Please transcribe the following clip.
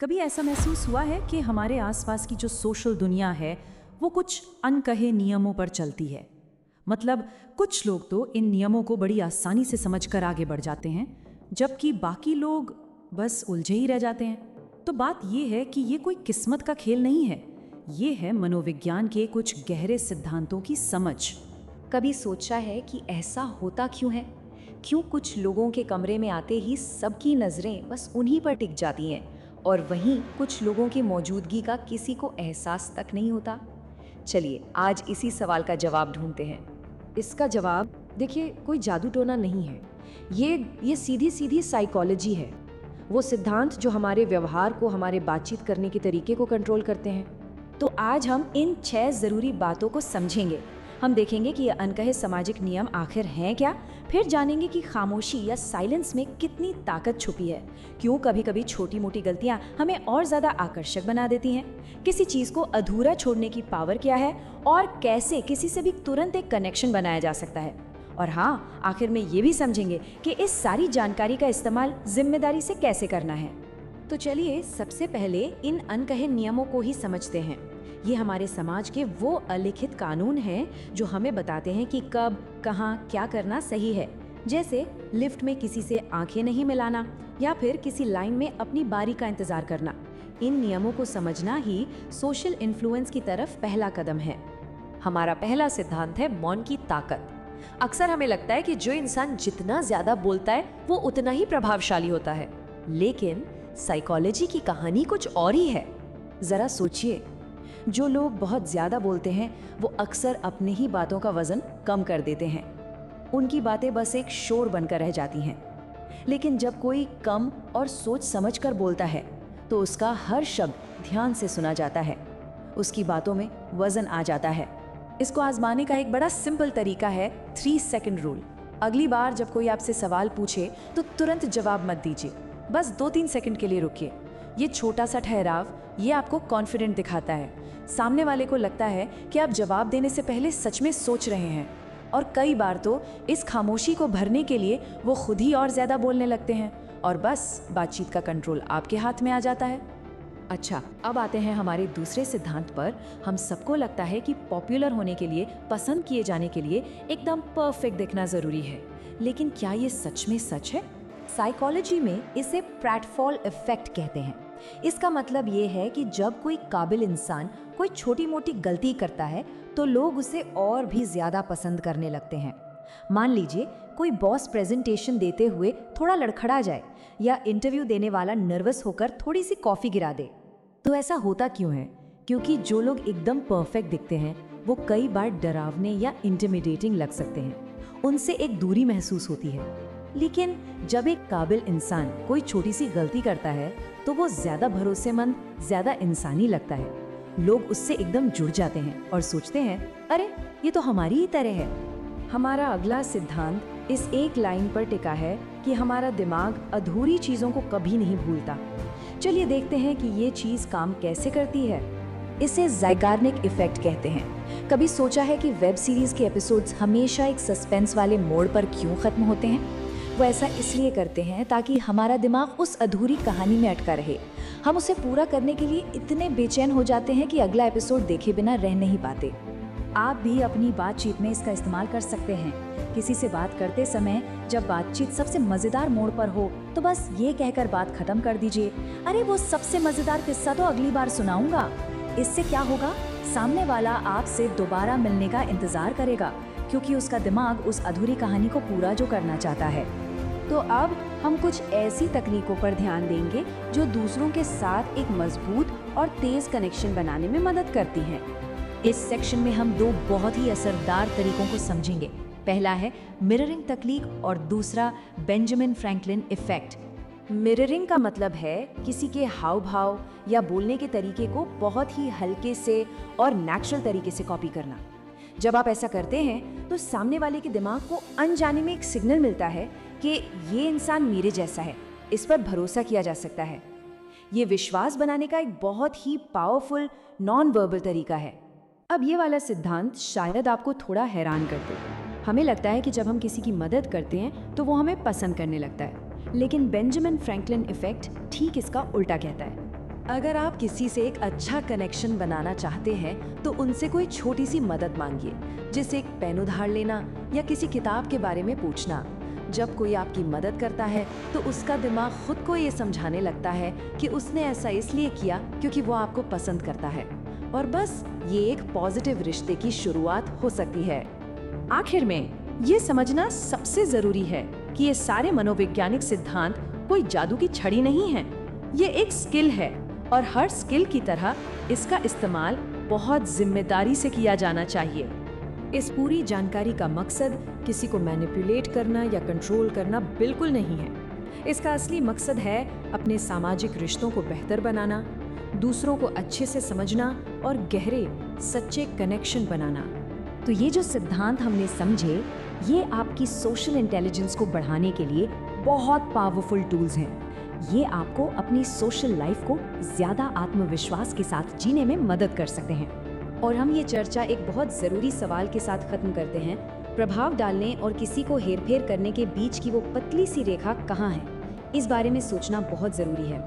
कभी ऐसा महसूस हुआ है कि हमारे आसपास की जो सोशल दुनिया है वो कुछ अनकहे नियमों पर चलती है। मतलब कुछ लोग तो इन नियमों को बड़ी आसानी से समझकर आगे बढ़ जाते हैं, जबकि बाकी लोग बस उलझे ही रह जाते हैं। तो बात ये है कि ये कोई किस्मत का खेल नहीं है, ये है मनोविज्ञान के कुछ गहरे सिद्धांतों की समझ। कभी सोचा है कि ऐसा होता क्यों है? क्यों कुछ लोगों के कमरे में आते ही सबकी नज़रें बस उन्हीं पर टिक जाती हैं और वहीं कुछ लोगों की मौजूदगी का किसी को एहसास तक नहीं होता? चलिए आज इसी सवाल का जवाब ढूंढते हैं। इसका जवाब देखिए, कोई जादू टोना नहीं है। ये सीधी सीधी साइकोलॉजी है। वो सिद्धांत जो हमारे व्यवहार को, हमारे बातचीत करने के तरीके को कंट्रोल करते हैं। तो आज हम इन 6 ज़रूरी बातों को समझेंगे। हम देखेंगे कि ये अनकहे सामाजिक नियम आखिर हैं क्या, फिर जानेंगे कि खामोशी या साइलेंस में कितनी ताकत छुपी है, क्यों कभी कभी छोटी मोटी गलतियां हमें और ज़्यादा आकर्षक बना देती हैं, किसी चीज़ को अधूरा छोड़ने की पावर क्या है और कैसे किसी से भी तुरंत एक कनेक्शन बनाया जा सकता है। और हाँ, आखिर में ये भी समझेंगे कि इस सारी जानकारी का इस्तेमाल जिम्मेदारी से कैसे करना है। तो चलिए सबसे पहले इन अनकहे नियमों को ही समझते हैं। ये हमारे समाज के वो अलिखित कानून हैं जो हमें बताते हैं कि कब, कहाँ, क्या करना सही है। जैसे लिफ्ट में किसी से आंखें नहीं मिलाना या फिर किसी लाइन में अपनी बारी का इंतजार करना। इन नियमों को समझना ही सोशल इन्फ्लुएंस की तरफ पहला कदम है। हमारा पहला सिद्धांत है मौन की ताकत। अक्सर हमें लगता है कि जो इंसान जितना ज्यादा बोलता है वो उतना ही प्रभावशाली होता है, लेकिन साइकोलॉजी की कहानी कुछ और ही है। जरा सोचिए, जो लोग बहुत ज्यादा बोलते हैं वो अक्सर अपनी ही बातों का वजन कम कर देते हैं। उनकी बातें बस एक शोर बनकर रह जाती हैं। लेकिन जब कोई कम और सोच समझकर बोलता है तो उसका हर शब्द ध्यान से सुना जाता है, उसकी बातों में वजन आ जाता है। इसको आजमाने का एक बड़ा सिंपल तरीका है 3 सेकंड रूल। अगली बार जब कोई आपसे सवाल पूछे तो तुरंत जवाब मत दीजिए, बस 2-3 सेकंड के लिए रुकिए। ये छोटा सा ठहराव ये आपको कॉन्फिडेंट दिखाता है। सामने वाले को लगता है कि आप जवाब देने से पहले सच में सोच रहे हैं, और कई बार तो इस खामोशी को भरने के लिए वो खुद ही और ज्यादा बोलने लगते हैं और बस बातचीत का कंट्रोल आपके हाथ में आ जाता है। अच्छा, अब आते हैं हमारे दूसरे सिद्धांत पर। हम सबको लगता है कि पॉपुलर होने के लिए, पसंद किए जाने के लिए एकदम परफेक्ट दिखना जरूरी है, लेकिन क्या ये सच में सच है? साइकोलॉजी में इसे प्रेटफॉल इफेक्ट कहते हैं। इसका मतलब ये है कि जब कोई काबिल इंसान कोई छोटी मोटी गलती करता है तो लोग उसे और भी ज्यादा पसंद करने लगते हैं। मान लीजिए कोई बॉस प्रेजेंटेशन देते हुए थोड़ा लड़खड़ा जाए या इंटरव्यू देने वाला नर्वस होकर थोड़ी सी कॉफी गिरा दे। तो ऐसा होता क्यों है? क्योंकि जो लोग एकदम परफेक्ट दिखते हैं वो कई बार डरावने या इंटिमिडेटिंग लग सकते हैं, उनसे एक दूरी महसूस होती है। लेकिन जब एक काबिल इंसान कोई छोटी सी गलती करता है तो वो ज्यादा भरोसेमंद, ज्यादा इंसानी लगता है। लोग उससे एकदम जुड़ जाते हैं और सोचते हैं, अरे ये तो हमारी ही तरह है। हमारा अगला सिद्धांत इस एक लाइन पर टिका है कि हमारा दिमाग अधूरी चीजों को कभी नहीं भूलता। चलिए देखते हैं कि ये चीज काम कैसे करती है। इसे ज़ाइगार्निक इफेक्ट कहते हैं। कभी सोचा है कि वेब सीरीज के एपिसोड्स हमेशा एक सस्पेंस वाले मोड़ पर क्यों खत्म होते हैं? वो ऐसा इसलिए करते हैं ताकि हमारा दिमाग उस अधूरी कहानी में अटका रहे। हम उसे पूरा करने के लिए इतने बेचैन हो जाते हैं कि अगला एपिसोड देखे बिना रह नहीं पाते। आप भी अपनी बातचीत में इसका इस्तेमाल कर सकते हैं। किसी से बात करते समय जब बातचीत सबसे मजेदार मोड़ पर हो तो बस ये कहकर बात खत्म कर दीजिए, अरे वो सबसे मजेदार किस्सा तो अगली बार सुनाऊंगा। इससे क्या होगा? सामने वाला आपसे दोबारा मिलने का इंतजार करेगा, क्योंकि उसका दिमाग उस अधूरी कहानी को पूरा जो करना चाहता है। तो अब हम कुछ ऐसी तकनीकों पर ध्यान देंगे जो दूसरों के साथ एक मजबूत और तेज कनेक्शन बनाने में मदद करती हैं। इस सेक्शन में हम 2 बहुत ही असरदार तरीकों को समझेंगे। पहला है मिररिंग तकनीक और दूसरा बेंजामिन फ्रैंकलिन इफेक्ट। मिररिंग का मतलब है किसी के हाव भाव या बोलने के तरीके को बहुत ही हल्के से और नेचुरल तरीके से कॉपी करना। जब आप ऐसा करते हैं तो सामने वाले के दिमाग को अनजाने में एक सिग्नल मिलता है कि ये इंसान मेरे जैसा है, इस पर भरोसा किया जा सकता है। ये विश्वास बनाने का एक बहुत ही पावरफुल नॉन वर्बल तरीका है। अब ये वाला सिद्धांत शायद आपको थोड़ा हैरान कर दे। हमें लगता है कि जब हम किसी की मदद करते हैं तो वो हमें पसंद करने लगता है, लेकिन बेंजामिन फ्रैंकलिन इफेक्ट ठीक इसका उल्टा कहता है। अगर आप किसी से एक अच्छा कनेक्शन बनाना चाहते हैं तो उनसे कोई छोटी सी मदद मांगिए, जैसे एक पेन उधार लेना या किसी किताब के बारे में पूछना। जब कोई आपकी मदद करता है तो उसका दिमाग खुद को ये समझाने लगता है कि उसने ऐसा इसलिए किया क्योंकि वो आपको पसंद करता है, और बस ये एक पॉजिटिव रिश्ते की शुरुआत हो सकती है। आखिर में ये समझना सबसे जरूरी है कि ये सारे मनोवैज्ञानिक सिद्धांत कोई जादू की छड़ी नहीं है। ये एक स्किल है और हर स्किल की तरह इसका इस्तेमाल बहुत जिम्मेदारी से किया जाना चाहिए। इस पूरी जानकारी का मकसद किसी को मैनिपुलेट करना या कंट्रोल करना बिल्कुल नहीं है। इसका असली मकसद है अपने सामाजिक रिश्तों को बेहतर बनाना, दूसरों को अच्छे से समझना और गहरे सच्चे कनेक्शन बनाना। तो ये जो सिद्धांत हमने समझे, ये आपकी सोशल इंटेलिजेंस को बढ़ाने के लिए बहुत पावरफुल टूल्स हैं। ये आपको अपनी सोशल लाइफ को ज्यादा आत्मविश्वास के साथ जीने में मदद कर सकते हैं। और हम ये चर्चा एक बहुत जरूरी सवाल के साथ खत्म करते हैं। प्रभाव डालने और किसी को हेरफेर करने के बीच की वो पतली सी रेखा कहाँ है? इस बारे में सोचना बहुत जरूरी है।